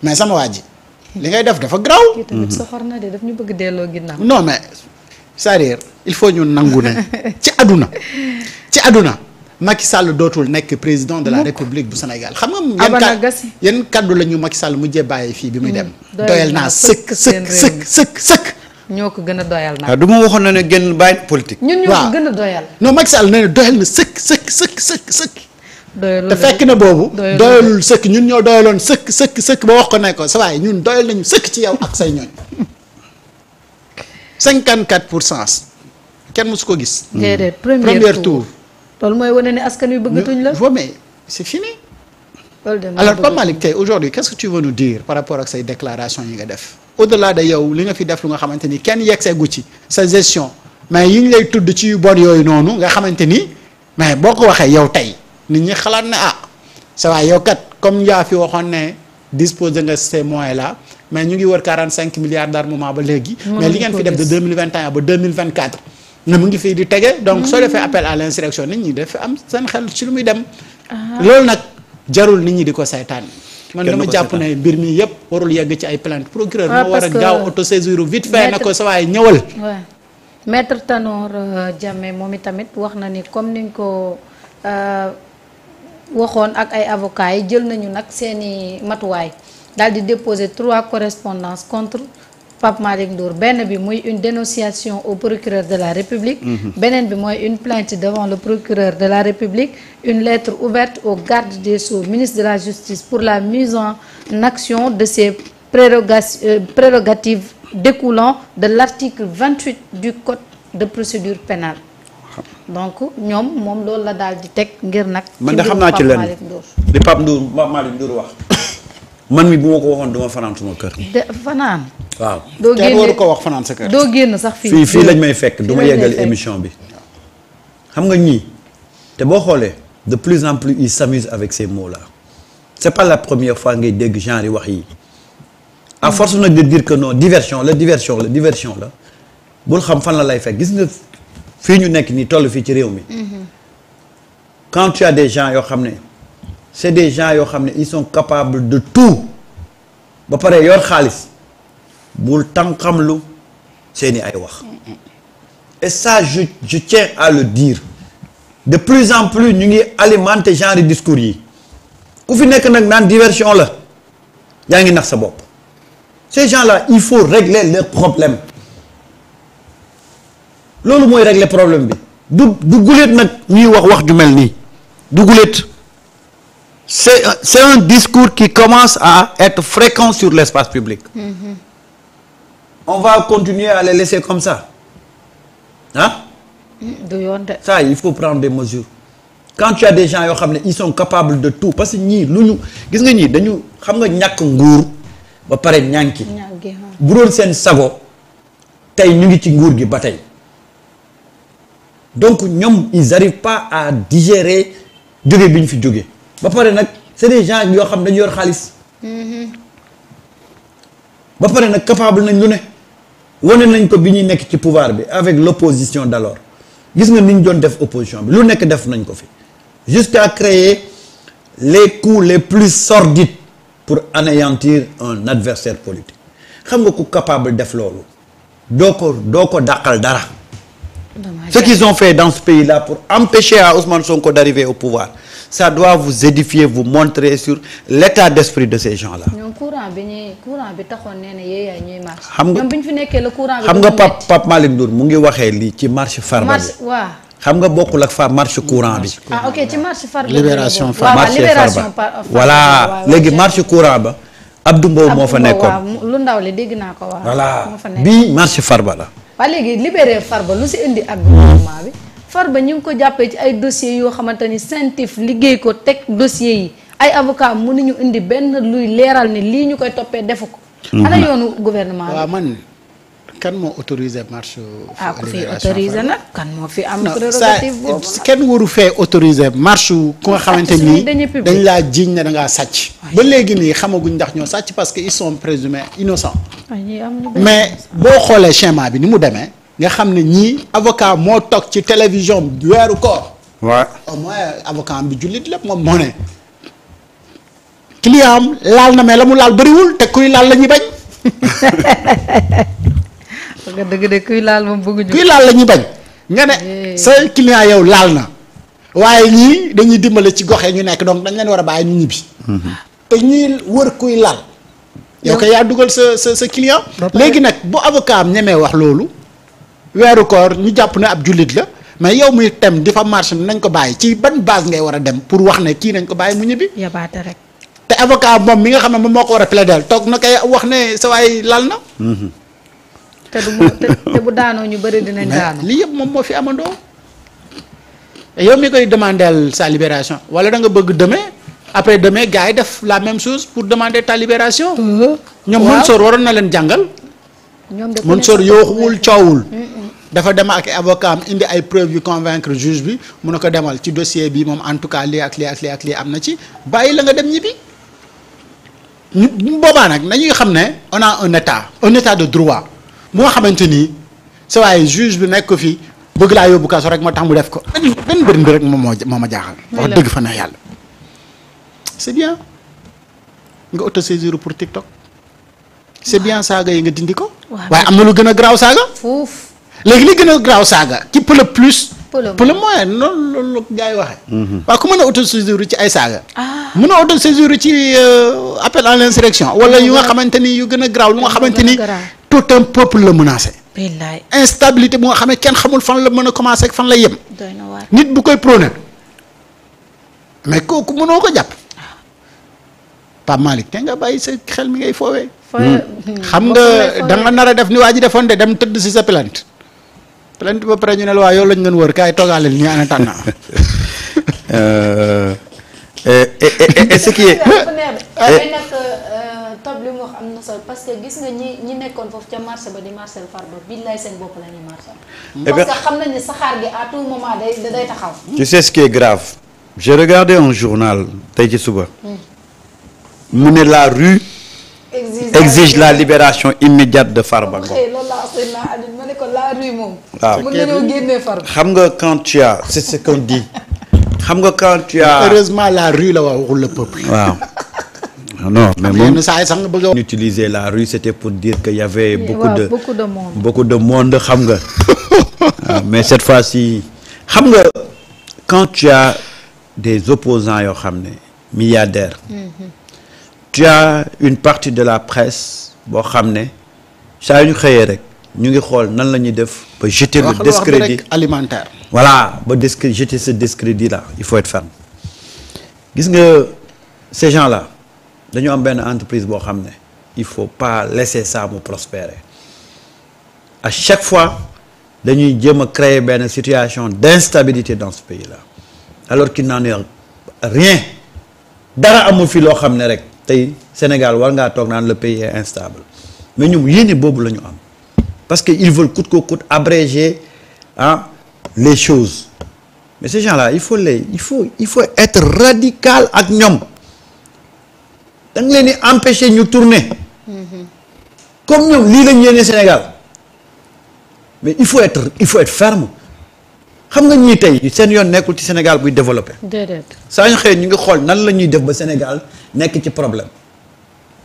mais sama waa ji li ngay def dafa graw. kii tamit soxor na de daf ñu bëgg delloo ginnaaw. non mais c'est-à-dire il faut ñu nangu ne ci àdduna Macky Sall dootul nekk président de la République bu Sénégal xam nga. yan kaddu la ñu Macky Sall mujjee bàyyi fii bi muy dem. doyal naa sëkk. ñoo ko gën a doyal nag. waaw du ma waxoon na ne génn bàyyi politique. ñun ñoo ko gën a doyal. non Macky Sall nee na doyal na sëkk. doyalul te fekk na boobu. doyalul sëkk ñun ñoo doyaloon sëkk ba wax ko ne ko sa waay ñun doyal nañu sëkk ci yow ak say ñooñ. 54% kenn mësu ko gis. déedéet premier tour. loolu mooy wane ne askan wi bëggatuñ la. mais c'est fini. alors Pape Malick tey aujourd'hui qu'est-ce que tu veux nous dire par rapport ak say déclaration yi nga def au-delà de yow li nga fi def lu nga xamante ni kenn yeggseegu ci sa gestion mais yi ñu lay tudd ci yu bon yooyu noonu nga xamante ni mais boo ko waxee yow tey nit ñi xalaat ne ça va yow kat comme yaa fi waxoon ne disposer nga ces moyens là mais ñu ngi wër 45 milliards d'armement ba léegi. mais li ngeen fi def de 2021 ba 2024. na mu ngi fii di tege donc soo defee appel à l'insurrection nit ñi dafa am seen xel ci lu muy dem. loolu nag jarul nit ñi di ko saytaan. man dama jàpp ne mbir mi yëpp warul yegg ci ay plainte procureur moo war a gaaw autosaisir vite fait na ko sa waay ñëwal. maître Tanor Diamé moom itamit wax na ni comme ni nga ko waxoon ak ay avocats yi jël nañu nag seeni matuwaay daal di déposer 3 correspondances contre Pape Malick Ndour benn bi muy une dénonciation au procureur de la République. beneen bi mooy une plainte devant le procureur de la République une lettre ouverte au garde des Sceaux ministre de la Justice pour la mise en action de ses prérogatives découlant de l'article 28 du code de procédure pénale donc ñoom moom loolu la daal di teg ngir nag. man de xam naa ci lenn li Pape Malick Ndour wax man mi bu ma ko waxoon duma fanaan suma kër. fanaan. waaw doo génn waru ko wax fanaan sa kër. doo génn sax fii lañ may fekk du ma yeggal émission bi. xam nga ñii te boo xoolee de plus en plus ils s'amusent avec ces mots là c'est pas la première fois ngay dégg genre yi wax yi à force nag de dire que non diversion la bul xam fan la lay fekk gis nga fii ñu nekk nii toll fii ci réew mi. quand tu as des gens yoo xam ne c'est des gens yoo xam ne ils sont capables de tout ba pare yor xaalis bul tànqamlu seeni ay wax et ça je tiens à le dire de plus en plus ñu ngi alimenter genre discours yi ku fi nekk nag naan diversion la yaa ngi nax sa bopp ces gens-là il faut régler leurs problèmes loolu mooy régler problème bi du guléet nag ñuy wax ju mel nii du guléet c'est un discours qui commence à être fréquent sur l'espace public. On va continuer à les laisser comme ça du yoon de. ça il faut prendre des mesures quand tu as des gens yoo xam ne ils sont capables de tout parce que ñii lu ñu gis nga ñii dañu xam nga ñàkk nguur ba pare ñànki bu doon seen sago tey ñu ngi ci nguur gi ba tey donc ñoom ils arrivent pas à digérer jóge bi ñu fi jóge ba pare nag c'est des gens yoo xam dañu yor xaalis ba pare nag capable nañ lu ne wane nañ ko bi ñuy nekk ci pouvoir bi avec l'opposition d'alors gis nga ni ñu doon def opposition bi lu nekk def nañ ko fi jusqu'à créer les coups les plus sordides pour anéantir un adversaire politique xam nga ku capable def loolu doo ko dàqal dara ce qu'ils ont fait dans ce pays-là pour empêcher à Ousmane Sonko d'arriver au pouvoir ça doit vous édifier vous montrer sur l'état d'esprit de ces gens-là. ñoom courant bi taxoon nee na yéen ñuy marche. xam nga ñoom bi ñu fi nekkee la courant bi. xam nga Pape Malick Ndour mu ngi waxee lii ci marche Farba bi. waaw. xam nga bokkul ak marche courant bi. ah ok ci marche Farba. libération Farba marche Farba voilà léegi marche courant ba. Abdou Mbow moo fa nekkoon lu ndaw li dégg naa ko waaw. voilà bii marche Farba la. waa léegi libéré Farba lu si indi ak gouvernement bi Farba ñu ngi ko jàppee ci ay dossiers yoo xamante ni scientifique liggéey ko teg dossiers yi ay avocat mënuñu indi benn luy leeral ni lii ñu koy toppee defu ko. ana yoonu gouvernement bi. waaw man kan moo autorisé marche. ku fi autorisé nag kan moo fi am. prérogative boobu kenn waru fee autorisé marche ku nga xamante ni dañ laa jiiñ ne da ngaa sàcc. ba léegi nii xamaguñ ndax ñoo sàcc parce que ils sont présumés innocents. mais boo xoolee schéma bi ni mu demee nga xam ne ñii avocat moo toog ci télévision weeru koor. waaw au moins avocat bi jullit lépp moom moo ne client am laal na mais la mu laal bëriwul te kuy laal la ñuy bañ. parce que dëgg de kuy laal moom bëgguñu. kuy laal la ñuy bañ. nga ne sa client yow laal na waaye ñii dañuy dimbale ci gox yi ñu nekk donc dañ leen war a bàyyi ñu ñibbi. te ñuy wër kuy laal. yow kay yaa dugal sa client. léegi nag bu avocat am ñemee wax loolu weeru koor ñu jàpp ne ab jullit la mais yow muy tem di fa marché nañ ko bàyyi ci ban base ngay war a dem pour wax ne kii nañ ko bàyyi mu ñibbi. yabaate rek. te avocat moom mi nga xam ne moom moo ko war a plaider toog na koy wax ne sa waay lal na. te bu daanoo ñu bëri dinañ daanu. lii yëpp moom moo fi amandoo. yow mi koy demandeel sa libération wala da nga bëgg demain après demain gars yi def la même chose pour demander ta libération. ñoom Mansour waroon na leen jàngal. ñoom de Mansour yooxuwul coowul. dafa dem ak avocat am indi ay preuves yu convaincre juge bi mun na ko demal ci dossier bi moom en tout cas lii ak lii am na ci bàyyi la nga dem ñibbi. ñu boobaa nag nañuy xam ne on a un état de droit moo xamante ni sa waaye juge bi nekk ko fi bëgg laa yóbbu kaso rek moo tax mu def ko benn mbir rek moom moo ma jaaxal. wax dëgg fa na yàlla. c'est bien nga autosaisir pour TikTok. c'est bien saaga yi nga dindi ko. waaye am na lu gën a garaaw saaga. foofu. léegi li gën a garaaw saaga qui peut le plus. peut le moins noonu loolu gars yi waxee. waaw ku mën a autosaisir ci ay saaga. mën a autosaisir ci appel à l'insurrection wala yu nga xamante ni yu gën a garaaw lu nga xamante ni tout un peuple la menacé. billaay instabilité bu nga xam ne kenn xamul fan la mën a commencer ak fan la yem. doy na waar nit bu koy prôné mais kooku mënoo ko jàpp. Pape Malick te nga bàyyi sa xel mi ngay foowee. xam nga da nga nar a def ni waa ji defoon de dem tëdd si sa plainte. plainte ba pare ñu ne la waa yow lañ ngeen wër kaay toogaaleel ñu ana tànn. et ce qui est. nag topp li mu wax am na solo parce que gis nga ñi nekkoon foofu ca marché ba di marché Farba billaay seen bopp la ñuy marché. parce que xam nañ ne saxaar gi à tout moment day taxaw. Tu sais ce qui est grave. J'ai regardé un journal tey ci suba. mu ne la rue. exige la libération immédiate de Farba Ngom. loolu laa wax ma ne ko la rue moom. waaw mën nañoo génnee Farba. xam nga quand tu as c'est ce qu'on dit. xam nga quand tu as. heureusement la rue la waxul le peuple. waaw. non mais moom yenn saa yi sax nga bëgg a. utiliser la rue c'était pour dire qu'il y avait beaucoup de monde xam nga. mais cette fois-ci xam nga quand tu as des opposants yoo xam ne milliardaires. tu as une partie de la presse boo xam ne saa yu ñu xëyee rek ñu ngi xool nan la ñuy def ba jeter le discrédit alimentaire. voilà ba jeter ce discrédit là il faut être ferme gis nga ces gens là dañu am benn entreprise boo xam ne il faut pas laisser ça mu prospérer à chaque fois dañuy jéem a créer benn situation d'instabilité dans ce pays là alors qu'il n'en est rien dara amul fi loo xam ne rek tey Sénégal war ngaa toog naan le pays est instable mais ñoom yéene boobu la ñu am parce que ils veulent coûte que coûte abréger les choses mais ces gens-là il faut être radical ak ñoom da nga leen di empêcher ñu tourner comme ñoom lii lañ yéene Sénégal mais il faut être ferme xam nga ñii tey seen yoon nekkul ci Sénégal buy développé. déedéet saa ñu xëy ñu ngi xool nan la ñuy def ba Sénégal nekk ci problème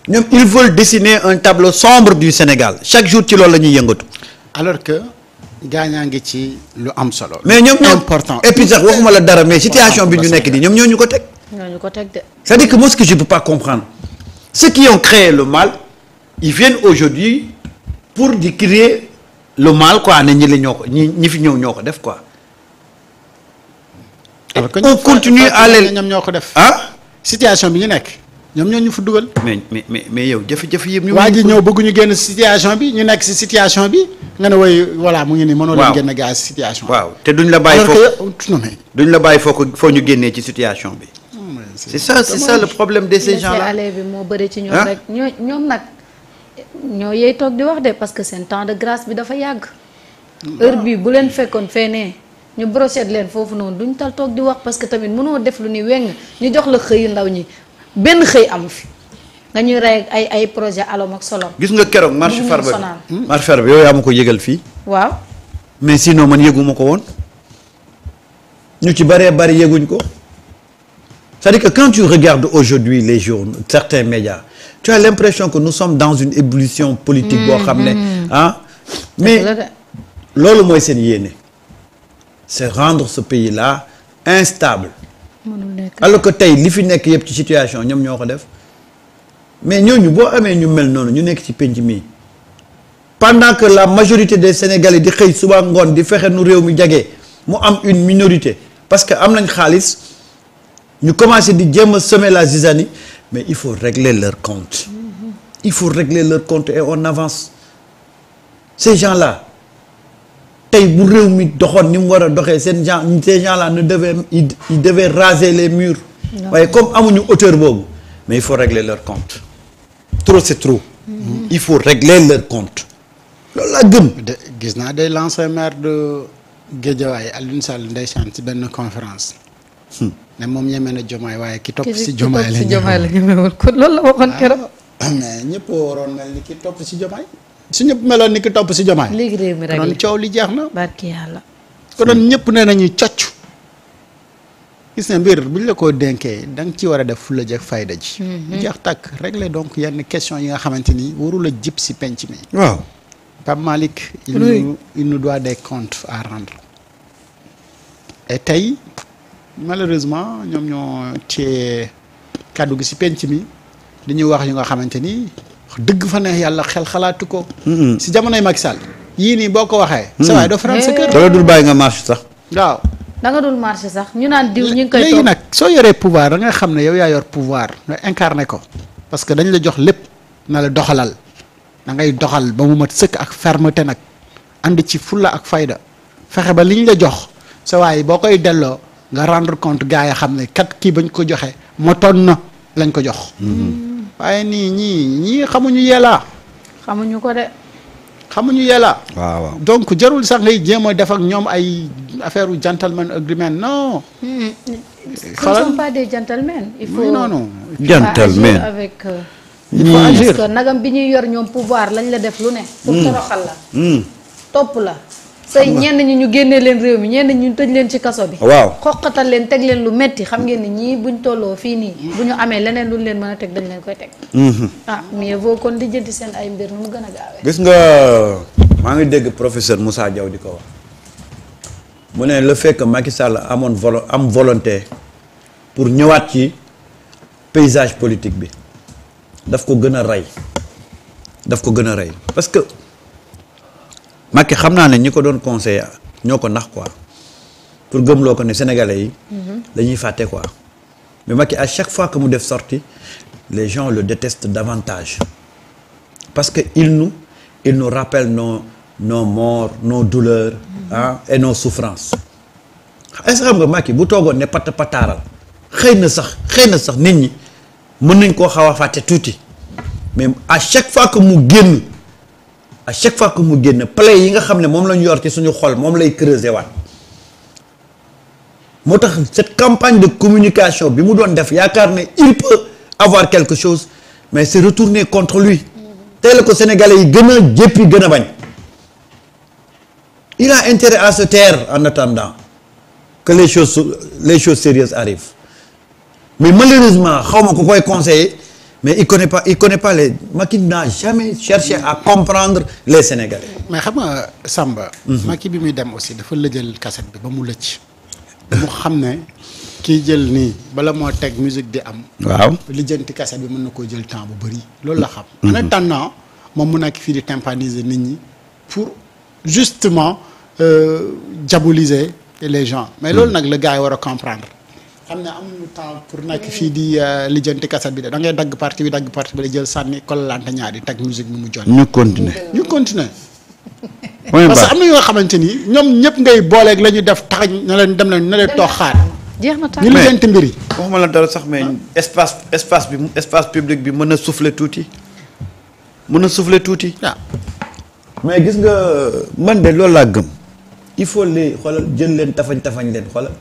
ñoom ils veulent dessiner un tableau sombre du Sénégal chaque jour ci loolu la ñuy yëngatu. alors que gaañaa ngi ci lu am solo. mais ñoom important et puis sax waxuma la dara mais situation bi ñu nekk nii ñoom ñoo ñu ko teg. ñooñu ko teg de. c'est-à-dire que moi ce que je peux pas comprendre ceux qui ont créé le mal ils viennent aujourd'hui pour di créer le mal quoi ne ñi la ñoo ko ñi fi ñëw ñoo ko def quoi. alors que on continue à leen ñoom ñoo ko def. situation bi ñu nekk ñoom ñoo ñu fa dugal. mais yow jafe-jafe yëpp. ñu waa ji ñëw bëgguñu génn situation bi ñu nekk si situation bi nga ne woy voilà mu ngi nii mënoo leen génn gaz situation. waaw te duñ la bàyyi foo ñu génnee ci situation bi. c'est ça le problème de ces gens là. aller bi moo bëri ci ñoom rek ñoom nag ñoo yey toog di wax de parce que seen temps de grâce bi dafa yàgg. heure bii bu leen fekkoon fenee ñu brochette leen foofu noonu duñ tal toog di wax parce que tamit mënoo def lu ni weng ñu jox la xëyu ndaw ñi benn xëy amu fi nga ñuy rey ay projet alom ak solom. gis nga keroog marché Farba bi marché Farba bi yow yaa ma ko yëgal fii. waaw. mais sinon man yëguma ko woon ñu ci bëree bëri yëguñ ko c'est-à-dire que quand tu regardes aujourd'hui les journaux certains médias tu as l'impression que nous sommes dans une ébullition politique boo xam ne ah mais loolu mooy seen yéene c'est rendre ce pays-là instable alors que tey li fi nekk yëpp ci situation ñoom ñoo ko def mais ñooñu boo amee ñu mel noonu ñu nekk ci penc mi pendant que la majorité des Sénégalais di xëy suba ngoon di fexe nu réew mi jagee mu am une minorité parce que am nañ xaalis ñu commencé di jéem a semer la zizanie mais il faut régler leur compte il faut régler leur compte et on avance ces gens-là tey bu réew mi doxoon ni mu war a doxee ces gens-là ne devaient ils devaient raser les murs waaye comme amuñu hauteur boobu mais il faut régler leur compte trop c'est trop il faut régler leur compte loolu laa gëm gis naa day l'ancien maire de Guédiawaye Alioune Sall ndeysaan ci benn conférence ne moom ñeme na Diomaye waaye ki topp si Diomaye la ñemewul kon loolu la waxoon keroog mais ñëpp waroon mel ni ki topp si Diomaye su ñëpp meloon ni ki topp si Diomaye léegi réew mi rek doon coow li jeex na barki yàlla ko doon ñëpp ne nañu cocc gis na mbir buñ la ko dénkee da nga ci war a def fulla ji ak fayda ji jeex tàkk régler donc yenn question yi nga xamante ni warul a jib si penc mi waaw Pape Malick il nous doit des comptes à rendre et tey malheureusement ñoom ñoo téye kàddu gi si penc mi dañuy wax yu nga xamante ni dëgg fa ne yàlla xel xalaatu ko si jamonoy Macky Sall yii nii boo ko waxee sa waay doo faral sa kër dala dul bàyyi nga marche sax waaw da nga dul marché sax ñu naan diw ñu ngi koy léegi nag soo yoree pouvoir da nga xam ne yow yaa yor pouvoir nga incarné ko parce que dañ la jox lépp na la doxalal da ngay doxal ba mu mat sëkk ak fermeté nag ànd ci fulla ak fayda fexe ba liñ la jox sa waay boo koy delloo nga rendre compte gars yi xam ne kat kii bañ ko joxe motoon na lañ ko jox waaye ñii xamuñu yelaa xamuñu ko de xamuñu yelaa waaw donc jarul sax ngay jéem a def ak ñoom ay affaire u gentleman agreement non ce ne sont pas des gentlemen il faut non gentleman agir avec il faut agir parce que nagam bi ñuy yor ñoom pouvoir lañ la def lu ne pour toroxal la topp la say ñenn ñi ñu génnee leen réew mi ñenn ñi ñu tëj leen ci kaso bi waaw xoqatal leen teg leen lu metti xam ngeen ni ñii buñ tolloo fii nii bu ñu amee leneen luñ leen mën a teg dañ leen koy teg mieux vaut kon di jënti seen ay mbir nu mu gën a gaawee gis nga maa ngi dégg professeur Moussa Diaw di ko wax mu ne le fait que Macky Sall am volonté pour ñëwaat ci paysage politique bi daf ko gën a rey parce que Macky xam naa ne ñi ko doon conseiller ñoo ko nax quoi pour gëmloo ko ne sénégalais yi dañuy fàtte quoi mais Macky à chaque fois que mu def sortie les gens le détestent davantage parce que il nous rappelle nos morts nos douleurs et nos souffrances est-ce que xam nga Macky bu toogoon ne pataaral xëy na sax nit ñi mën nañ koo xaw a fàtte tuuti mais à chaque fois que mu génn plaies yi nga xam ne moom la ñu yor ci suñu xol moom lay creuser waat moo tax cette campagne de communication bi mu doon def yaakaar ne il peut avoir quelque chose mais c'est retourné contre lui tey la ko sénégalais yi gën a jéppi gën a bañ il a intérêt à se taire en attendant que les choses sérieuses arrivent mais malheureusement xaw ma ko koy conseiller mais il connaît pas les Macky n'a jamais cherché à comprendre les Sénégalais. mais xam nga Samba. Macky bi muy dem aussi dafa lëjal cassette bi ba mu lëcc. mu xam ne kii jël nii bala moo teg musique di am. waaw lijjanti cassette bi mën na koo jël temps bu bëri loolu la xam. en attendant moom mu nekk fii di tympaniser nit ñi pour justement diaboliser les gens mais loolu nag la gars yi war a comprendre. xam ne amuñu temps pour nekk fii di lijjanti cassette bi da ngay dagg partie bi la jël sànni kolante ñaari teg musique bi mu jot. ñu continuer. parce que am na yoo xamante ni ñoom ñëpp ngay booleeg la ñu def taxañ na leen dem leen na leen toog xaar. jeex na tax ñu lijjanti mbir yi. waxuma la dara sax mais espace public bi mën a souffler tuuti. waaw. mais gis nga man de loolu laa gëm. il faut les xoolal jël leen tafañ leen xoolal.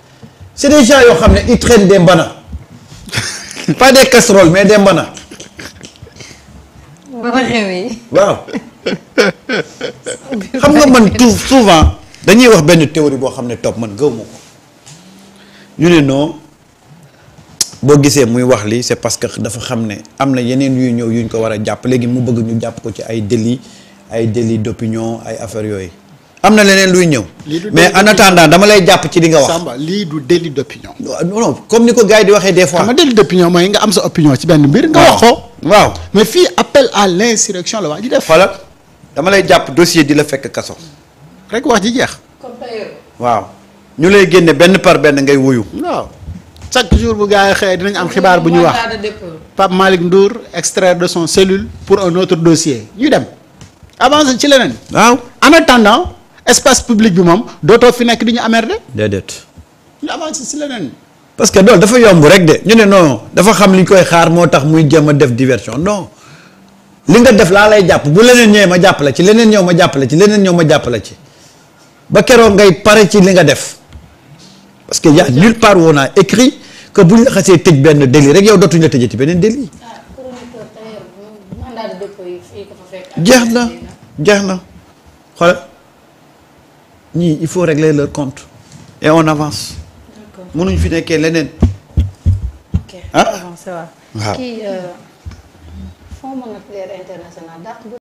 c'est des gens yoo xam ne ils traînent des mbana pas des casseroles mais des mbana. waaw. xam nga man tout souvent dañuy wax benn théorie boo xam ne topp man gëw ma ko ñu ne non boo gisee muy wax li c'est parce que dafa xam ne am na yeneen yuy ñëw yuñ ko war a jàpp léegi mu bëgg ñu jàpp ko ci ay délits d'opinion ay affaires yooyu am na leneen luy ñëw. mais en attendant dama lay jàpp ci li nga wax. Samba lii du délit d'opinion. non comme ni ko gars yi di waxee des fois. xam nga délit d'opinion mooy nga am sa opinion ci benn mbir. nga wax ko waaw. mais fii appel à l'insurrection la wax ji def. xoolal dama lay jàpp dossier di la fekk kaso. rek wax ji jeex. waaw ñu lay génne benn par benn ngay wuyu. waaw chaque jour bu gars yi xëyee dinañ am xibaar bu ñu wax Pape Malick Ndour extraire de son cellule pour un autre dossier ñu dem avancer ci leneen. waaw en attendant espace public bi moom dootoo fi nekk di ñu amerder. déedéet. ñu avancer ci leneen. parce que loolu dafa yomb rek de ñu ne non dafa xam li koy xaar moo tax muy jéem a def diversion non li nga def laa lay jàpp bu leneen ñëwee ma jàpp la ci leneen ñëw ma jàpp la ci leneen ñëw ma jàpp la ci ba keroog ngay pare ci li nga def parce que y a nulle part où on a écrit que bu ñu la xasee tëj benn délit rek yow dootuñu la tëjati beneen délit. jeex na xoolal ñii il faut régler leur compte et on avance. mënuñ fi nekkee leneen. ok ah avancé waaw. waaw kii Fonds monétaire international